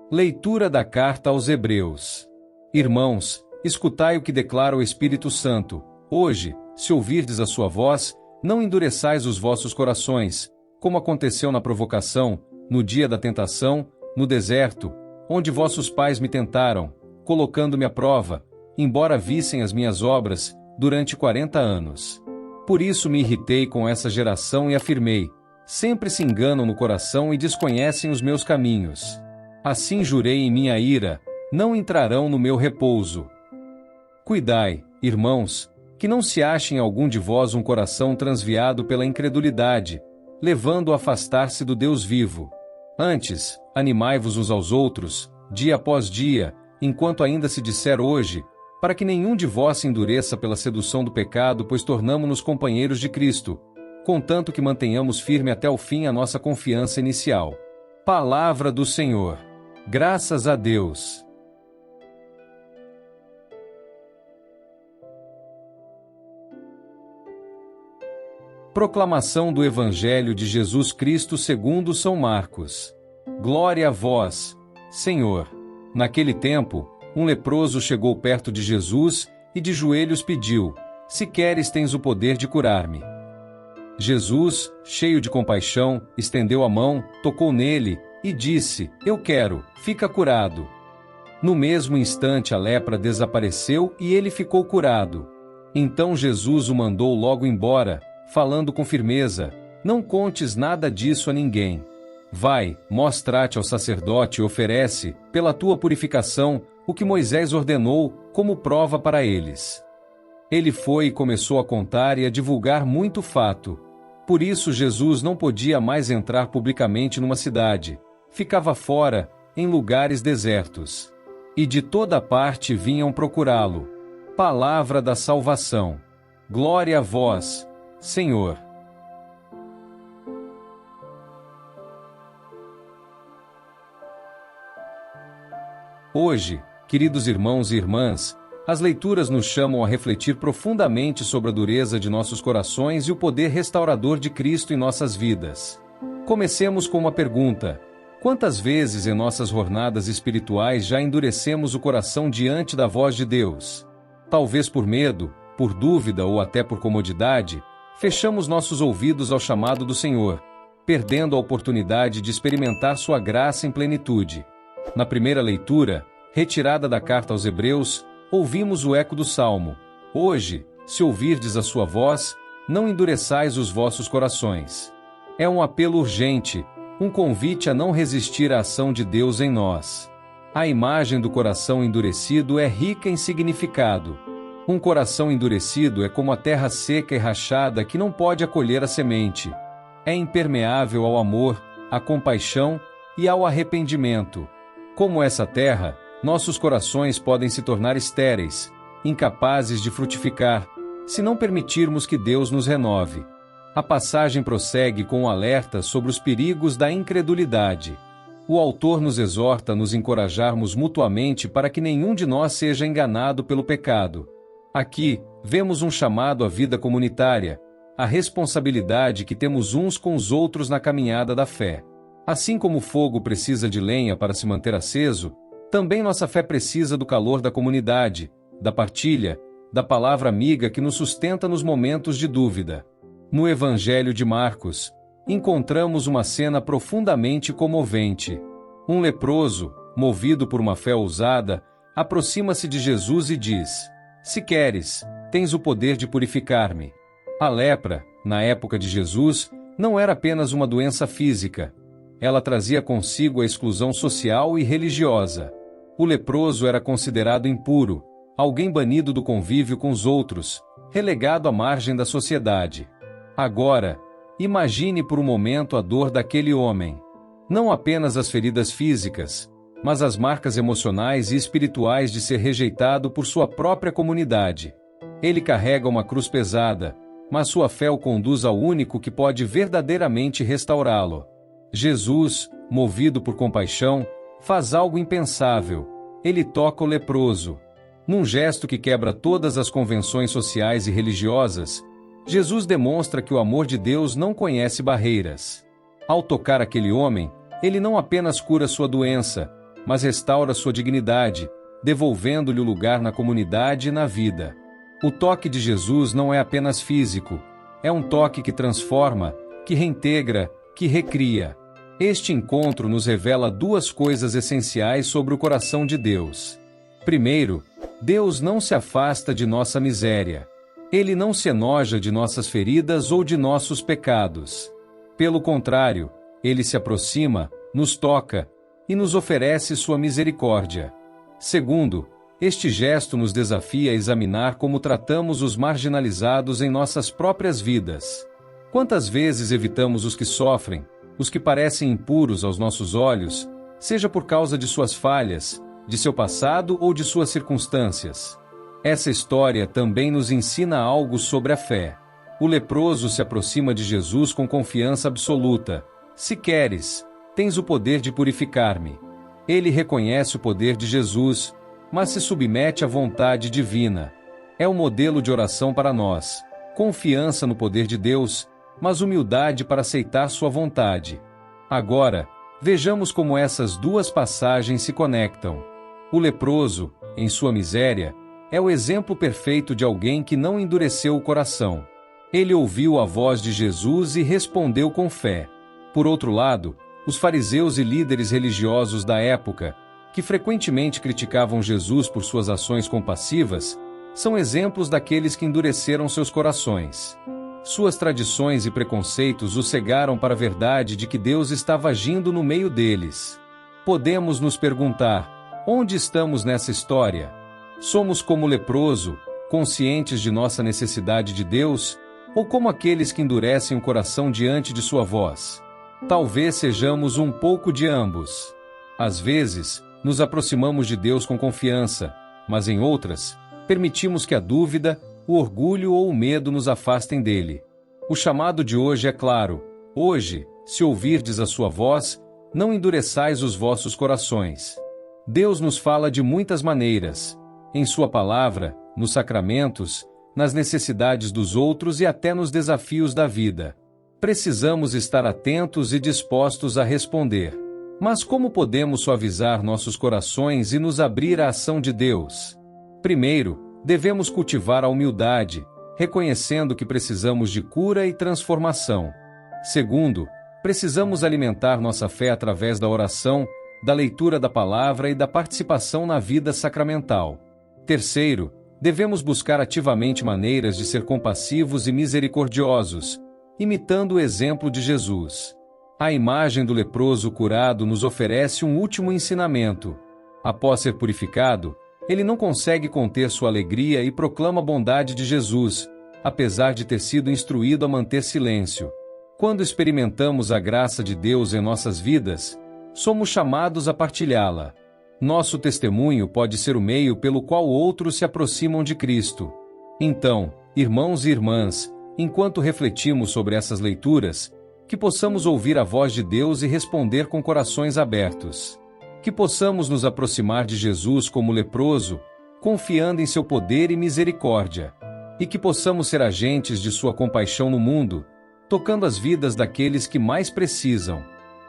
Leitura da Carta aos Hebreus. Irmãos, escutai o que declara o Espírito Santo. Hoje, se ouvirdes a sua voz, não endureçais os vossos corações, como aconteceu na provocação, no dia da tentação, no deserto, onde vossos pais me tentaram, colocando-me à prova, embora vissem as minhas obras, durante 40 anos. Por isso me irritei com essa geração e afirmei: sempre se enganam no coração e desconhecem os meus caminhos. Assim jurei em minha ira: não entrarão no meu repouso. Cuidai, irmãos, que não se ache em algum de vós um coração transviado pela incredulidade, levando-o a afastar-se do Deus vivo. Antes, animai-vos uns aos outros, dia após dia, enquanto ainda se disser hoje, para que nenhum de vós se endureça pela sedução do pecado, pois tornamo-nos companheiros de Cristo, contanto que mantenhamos firme até o fim a nossa confiança inicial. Palavra do Senhor. Graças a Deus. Proclamação do Evangelho de Jesus Cristo segundo São Marcos. Glória a vós, Senhor. Naquele tempo, um leproso chegou perto de Jesus e de joelhos pediu: se queres, tens o poder de curar-me. Jesus, cheio de compaixão, estendeu a mão, tocou nele e disse: eu quero, fica curado. No mesmo instante a lepra desapareceu e ele ficou curado. Então Jesus o mandou logo embora, falando com firmeza: não contes nada disso a ninguém. Vai, mostra-te ao sacerdote e oferece, pela tua purificação, o que Moisés ordenou, como prova para eles. Ele foi e começou a contar e a divulgar muito fato. Por isso Jesus não podia mais entrar publicamente numa cidade. Ficava fora, em lugares desertos. E de toda parte vinham procurá-lo. Palavra da salvação. Glória a vós, Senhor. Hoje, queridos irmãos e irmãs, as leituras nos chamam a refletir profundamente sobre a dureza de nossos corações e o poder restaurador de Cristo em nossas vidas. Comecemos com uma pergunta: quantas vezes em nossas jornadas espirituais já endurecemos o coração diante da voz de Deus? Talvez por medo, por dúvida ou até por comodidade, fechamos nossos ouvidos ao chamado do Senhor, perdendo a oportunidade de experimentar sua graça em plenitude. Na primeira leitura, retirada da Carta aos Hebreus, ouvimos o eco do Salmo: hoje, se ouvirdes a sua voz, não endureçais os vossos corações. É um apelo urgente, um convite a não resistir à ação de Deus em nós. A imagem do coração endurecido é rica em significado. Um coração endurecido é como a terra seca e rachada que não pode acolher a semente. É impermeável ao amor, à compaixão e ao arrependimento. Como essa terra, nossos corações podem se tornar estéreis, incapazes de frutificar, se não permitirmos que Deus nos renove. A passagem prossegue com um alerta sobre os perigos da incredulidade. O autor nos exorta a nos encorajarmos mutuamente para que nenhum de nós seja enganado pelo pecado. Aqui, vemos um chamado à vida comunitária, a responsabilidade que temos uns com os outros na caminhada da fé. Assim como o fogo precisa de lenha para se manter aceso, também nossa fé precisa do calor da comunidade, da partilha, da palavra amiga que nos sustenta nos momentos de dúvida. No Evangelho de Marcos, encontramos uma cena profundamente comovente. Um leproso, movido por uma fé ousada, aproxima-se de Jesus e diz: se queres, tens o poder de purificar-me. A lepra, na época de Jesus, não era apenas uma doença física. Ela trazia consigo a exclusão social e religiosa. O leproso era considerado impuro, alguém banido do convívio com os outros, relegado à margem da sociedade. Agora, imagine por um momento a dor daquele homem. Não apenas as feridas físicas, mas as marcas emocionais e espirituais de ser rejeitado por sua própria comunidade. Ele carrega uma cruz pesada, mas sua fé o conduz ao único que pode verdadeiramente restaurá-lo. Jesus, movido por compaixão, faz algo impensável. Ele toca o leproso. Num gesto que quebra todas as convenções sociais e religiosas, Jesus demonstra que o amor de Deus não conhece barreiras. Ao tocar aquele homem, ele não apenas cura sua doença, mas restaura sua dignidade, devolvendo-lhe o lugar na comunidade e na vida. O toque de Jesus não é apenas físico, é um toque que transforma, que reintegra, que recria. Este encontro nos revela duas coisas essenciais sobre o coração de Deus. Primeiro, Deus não se afasta de nossa miséria. Ele não se enoja de nossas feridas ou de nossos pecados. Pelo contrário, Ele se aproxima, nos toca e nos oferece sua misericórdia. Segundo, este gesto nos desafia a examinar como tratamos os marginalizados em nossas próprias vidas. Quantas vezes evitamos os que sofrem, os que parecem impuros aos nossos olhos, seja por causa de suas falhas, de seu passado ou de suas circunstâncias? Essa história também nos ensina algo sobre a fé. O leproso se aproxima de Jesus com confiança absoluta. Se queres, tens o poder de purificar-me. Ele reconhece o poder de Jesus, mas se submete à vontade divina. É um modelo de oração para nós. Confiança no poder de Deus, mas humildade para aceitar sua vontade. Agora, vejamos como essas duas passagens se conectam. O leproso, em sua miséria, é o exemplo perfeito de alguém que não endureceu o coração. Ele ouviu a voz de Jesus e respondeu com fé. Por outro lado, os fariseus e líderes religiosos da época, que frequentemente criticavam Jesus por suas ações compassivas, são exemplos daqueles que endureceram seus corações. Suas tradições e preconceitos os cegaram para a verdade de que Deus estava agindo no meio deles. Podemos nos perguntar: onde estamos nessa história? Somos como o leproso, conscientes de nossa necessidade de Deus, ou como aqueles que endurecem o coração diante de sua voz? Talvez sejamos um pouco de ambos. Às vezes, nos aproximamos de Deus com confiança, mas em outras, permitimos que a dúvida, o orgulho ou o medo nos afastem dele. O chamado de hoje é claro: hoje, se ouvirdes a sua voz, não endureçais os vossos corações. Deus nos fala de muitas maneiras, em sua palavra, nos sacramentos, nas necessidades dos outros e até nos desafios da vida. Precisamos estar atentos e dispostos a responder. Mas como podemos suavizar nossos corações e nos abrir à ação de Deus? Primeiro, devemos cultivar a humildade, reconhecendo que precisamos de cura e transformação. Segundo, precisamos alimentar nossa fé através da oração, da leitura da palavra e da participação na vida sacramental. Terceiro, devemos buscar ativamente maneiras de ser compassivos e misericordiosos, imitando o exemplo de Jesus. A imagem do leproso curado nos oferece um último ensinamento. Após ser purificado, ele não consegue conter sua alegria e proclama a bondade de Jesus, apesar de ter sido instruído a manter silêncio. Quando experimentamos a graça de Deus em nossas vidas, somos chamados a partilhá-la. Nosso testemunho pode ser o meio pelo qual outros se aproximam de Cristo. Então, irmãos e irmãs, enquanto refletimos sobre essas leituras, que possamos ouvir a voz de Deus e responder com corações abertos. Que possamos nos aproximar de Jesus como leproso, confiando em seu poder e misericórdia. E que possamos ser agentes de sua compaixão no mundo, tocando as vidas daqueles que mais precisam.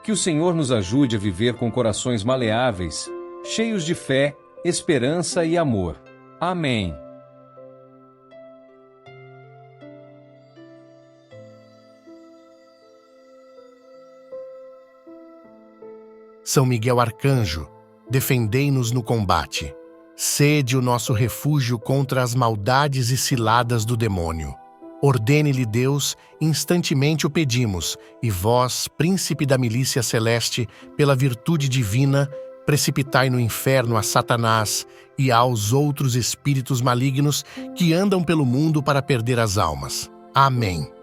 Que o Senhor nos ajude a viver com corações maleáveis, cheios de fé, esperança e amor. Amém. São Miguel Arcanjo, defendei-nos no combate. Sede o nosso refúgio contra as maldades e ciladas do demônio. Ordene-lhe Deus, instantemente o pedimos, e vós, príncipe da milícia celeste, pela virtude divina, precipitai no inferno a Satanás e aos outros espíritos malignos que andam pelo mundo para perder as almas. Amém.